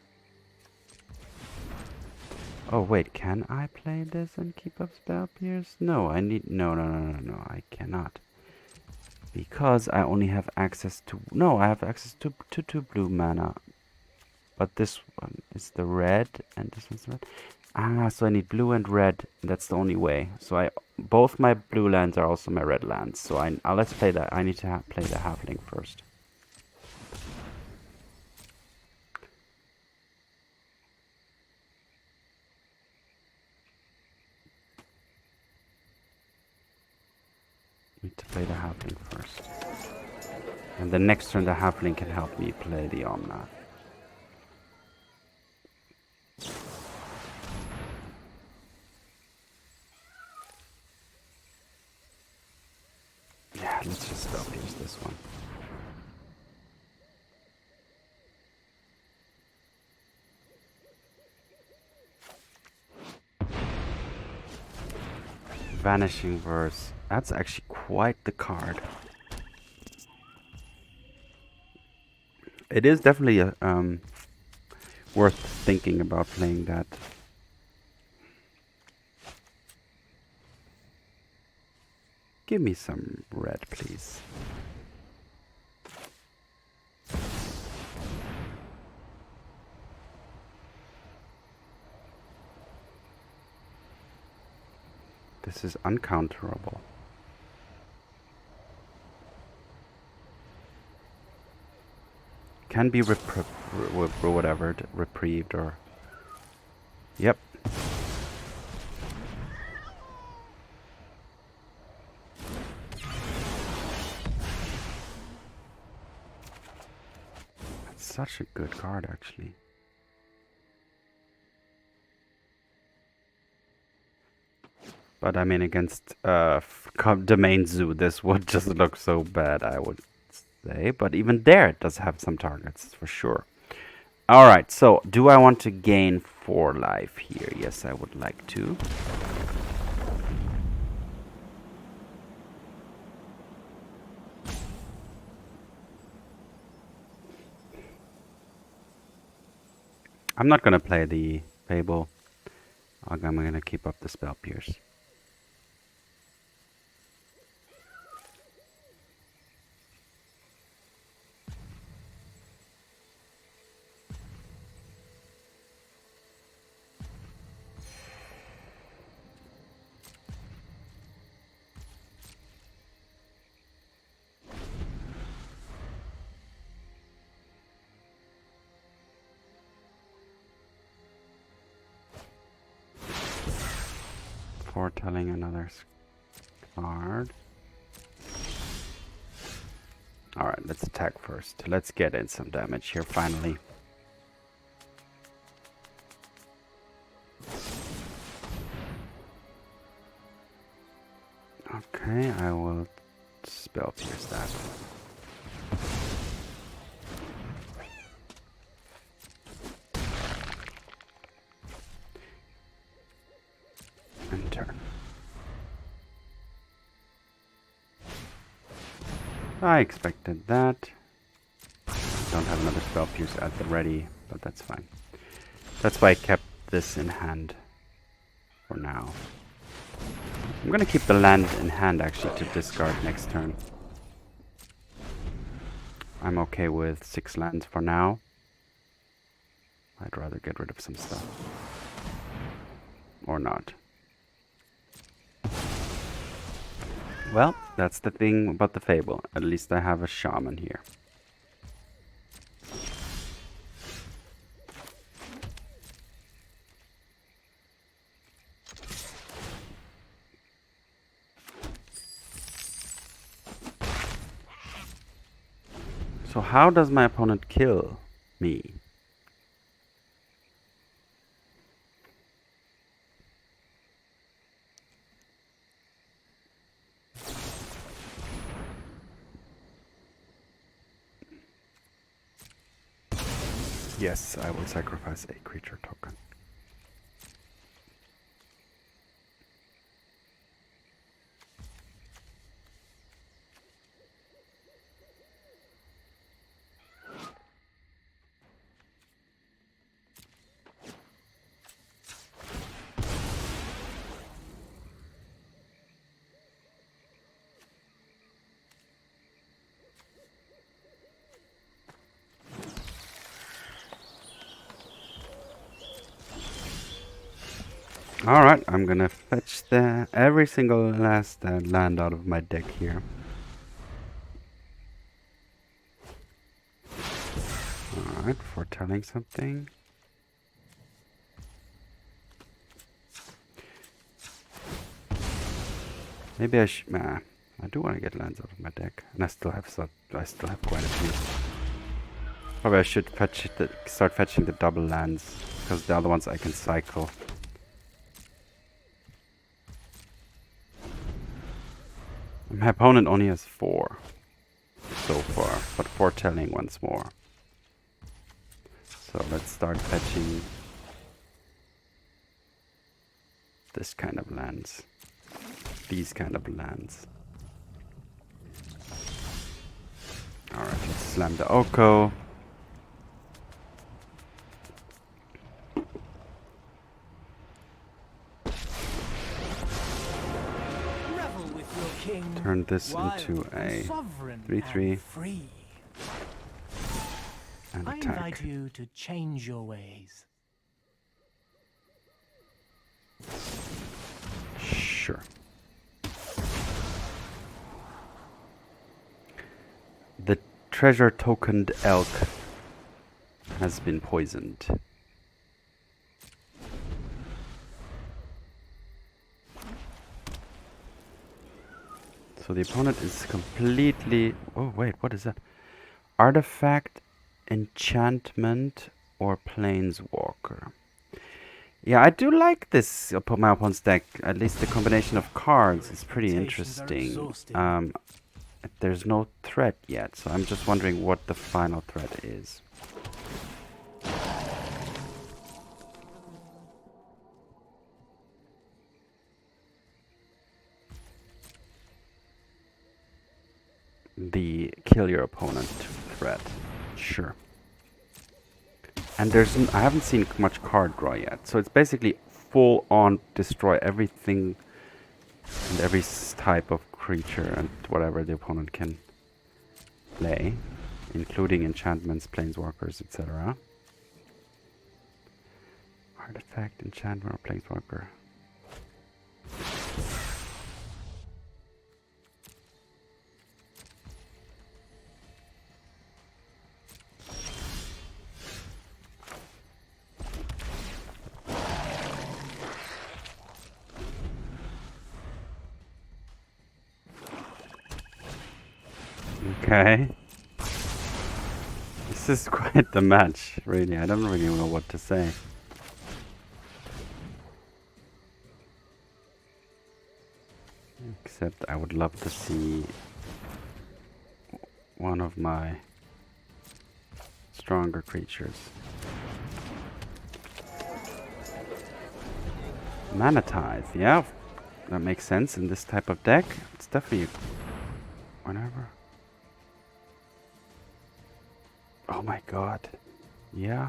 Oh wait, can I play this and keep up Spell Pierce? No, I need... No, I cannot. Because I only have access to... No, I have access to 2 blue mana. But this one is the red, and this one's the red. Ah, so I need blue and red. That's the only way. So both my blue lands are also my red lands. So let's play that. I need to play the halfling first. Need to play the halfling first. And the next turn the halfling can help me play the Omnath. Yeah, let's just Spell Pierce this one. Vanishing Verse. That's actually quite the card. It is definitely a worth thinking about playing that. Give me some red, please. This is uncounterable. Can be whatever, reprieved or... Yep. That's such a good card, actually. But I mean, against Domain Zoo, this would just look so bad, I would say. But even there, it does have some targets, for sure. Alright, so do I want to gain 4 life here? Yes, I would like to. I'm not going to play the Fable. I'm going to keep up the Spell Pierce. Foretelling another card. Alright, let's attack first. Let's get in some damage here finally. Okay, I will Spell Pierce that. And turn. I expected that. Don't have another Spell Pierce at the ready, but that's fine. That's why I kept this in hand for now. I'm gonna keep the land in hand actually to discard next turn. I'm okay with 6 lands for now. I'd rather get rid of some stuff. Or not. Well, that's the thing about the Fable. At least I have a Shaman here. So how does my opponent kill me? Yes, I will sacrifice a creature token. Alright, I'm gonna fetch every single last land out of my deck here. Alright, foretelling something. Maybe I should. Nah, I do want to get lands out of my deck, and I still have quite a few. Probably I should start fetching the double lands, because the other ones I can cycle. My opponent only has 4 so far, but foretelling once more. So let's start fetching this kind of lands. These kind of lands. Alright, let's slam the Oko. turn this Wild into and a sovereign 3/3 and free. and I attack. invite you to change your ways. Sure. The treasure tokened elk has been poisoned. So the opponent is completely... Oh wait, what is that? Artifact, enchantment, or planeswalker. Yeah, I do like this my opponent's deck. At least the combination of cards is pretty interesting. There's no threat yet, so I'm just wondering what the final threat is. The kill your opponent threat. Sure. And I haven't seen much card draw yet, so it's basically full on destroy everything and every type of creature and whatever the opponent can play, including enchantments, planeswalkers, etc. Artifact, enchantment, or planeswalker. Okay. This is quite the match, really. I don't really know what to say. Except I would love to see one of my stronger creatures. Manatize, yeah. That makes sense in this type of deck. It's definitely whenever. Oh my god. Yeah.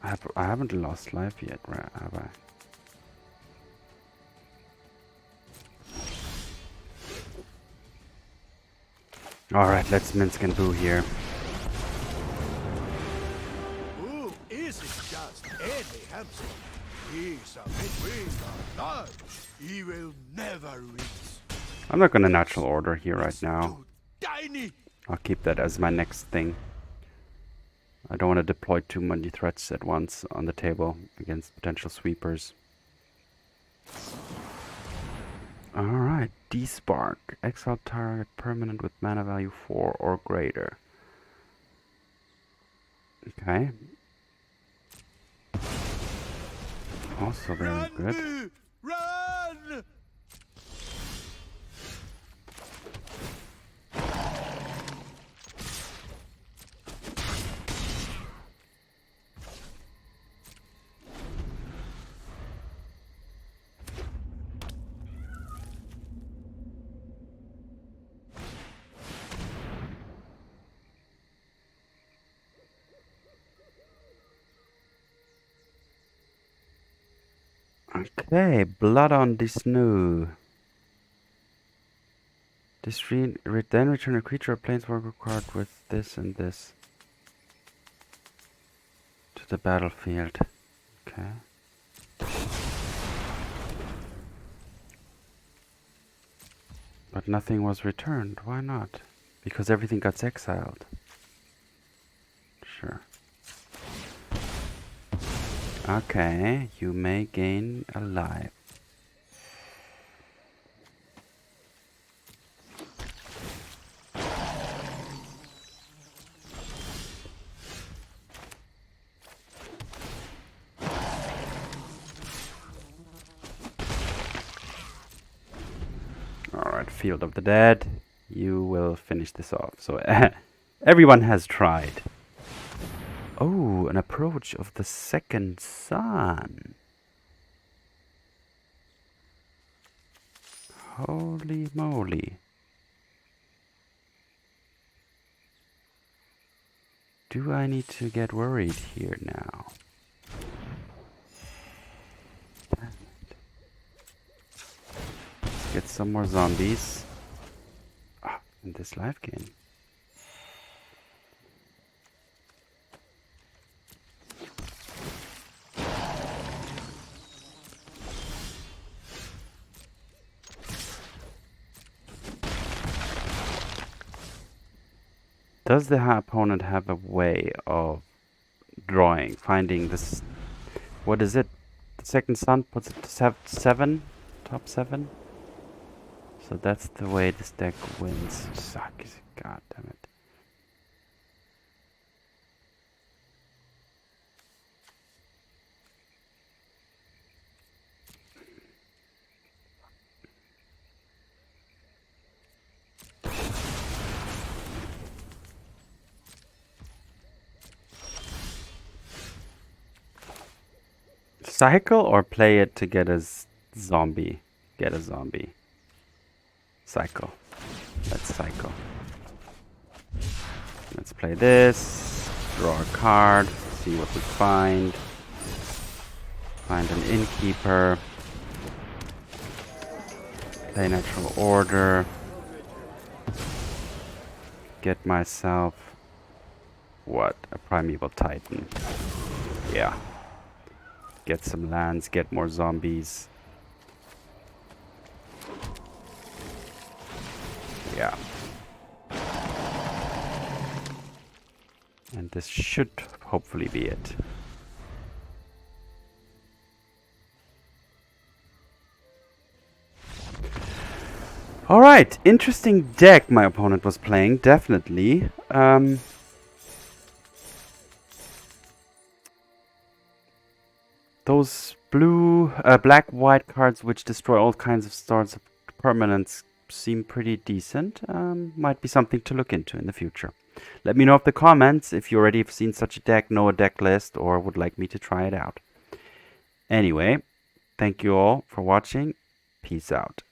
I haven't lost life yet, right? Have I? Alright, let's Minsc and Boo here. Who isn't just any hamster? He's a midway large. He will never rinse. I'm not gonna natural order here right It's now. too tiny. I'll keep that as my next thing. I don't want to deploy too many threats at once on the table against potential sweepers. Alright, Despark. Exile target permanent with mana value 4 or greater. Okay. Also very Run, good. Boo! Run! Okay, Blood on the Snow. Then return a creature or planeswalker card with this and this to the battlefield. Okay. But nothing was returned. Why not? Because everything got exiled. Sure. Okay, you may gain a life. Alright, Field of the Dead. You will finish this off. So everyone has tried. Oh, an approach of the second sun. Holy moly. Do I need to get worried here now? Damn it. get some more zombies. Ah, in this life game. Does the opponent have a way of finding this? What is it? The second sun puts it to seven, top 7. So that's the way this deck wins. Sucks. God damn it. Cycle or play it to get a zombie? Get a zombie. Cycle. Let's cycle. Let's play this. Draw a card. See what we find. Find an innkeeper. Play natural order. Get myself... what? A Primeval Titan. Yeah. Get some lands, get more zombies. Yeah. And this should hopefully be it. Alright, interesting deck my opponent was playing, definitely. Those black-white cards which destroy all kinds of stars of permanents seem pretty decent. Might be something to look into in the future. Let me know in the comments if you already have seen such a deck, know a deck list, or would like me to try it out. Anyway, thank you all for watching. Peace out.